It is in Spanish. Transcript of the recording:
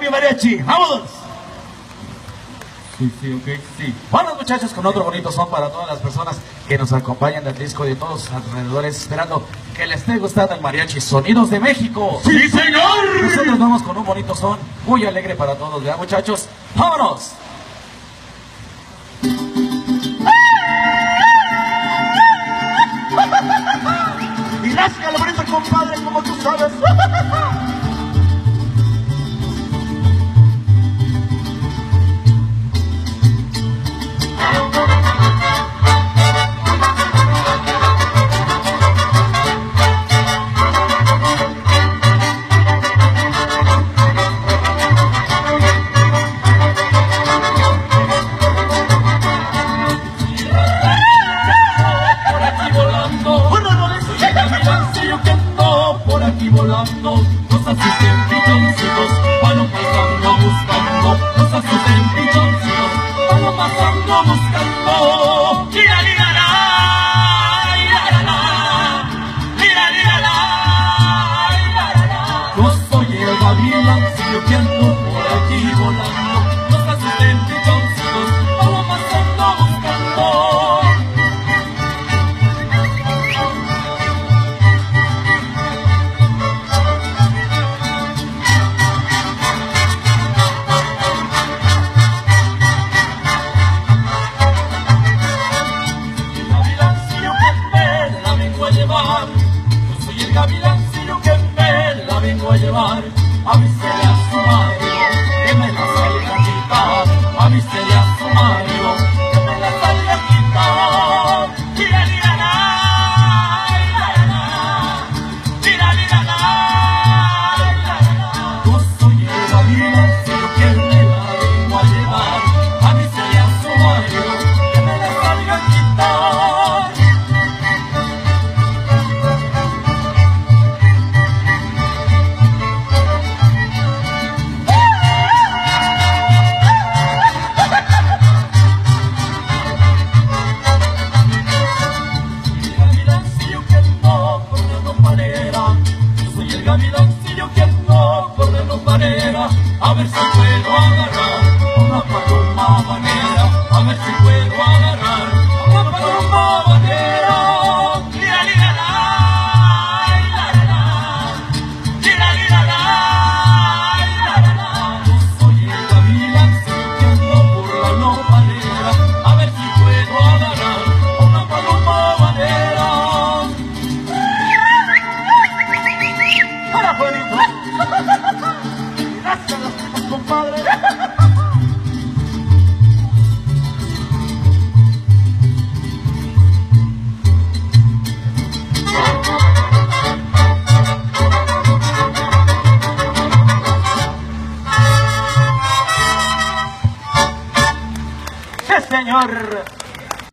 mi mariachi. ¡Vamos! Sí, sí, ok, sí. Bueno, muchachos, con otro bonito son para todas las personas que nos acompañan del disco y de todos los alrededores, esperando que les esté gustando el mariachi Sonidos de México. ¡Sí, señor! Nosotros vamos con un bonito son, muy alegre para todos, ¿verdad, muchachos? ¡Vámonos! Y ráscale bonito, compadre, como tú sabes. Volando, nos asisten pichoncitos, palomas ando buscando, nos asisten pichoncitos, palomas ando buscando. Lira, lira, la, lira, la, lira, lira, la, lira, la. Yo soy el gavilancillo que ando por aquí volando, nos asisten pichoncitos, palomas ando buscando. Yo soy el gavilancillo que me la vengo a llevar. Avísele a su marido que me la salga a quitar. Avísele a su marido que me la salga a quitar. Tira, tira, la, la, la. Tira, tira, la, la, la. Yo soy el gavilancillo que me la vengo a llevar. Avísele a su marido que me la salga a quitar. Gavilancillo que no corre no manera, a ver si puedo agarrar una paloma manera, a ver si puedo agarrar una paloma manera. Lira, lira, la, lira, la, lira, lira, la, lira, la. Yo soy el gavilancillo que ando por la lomanera, a ver si puedo agarrar una paloma manera. Gracias, compadre. ¡Sí, señor!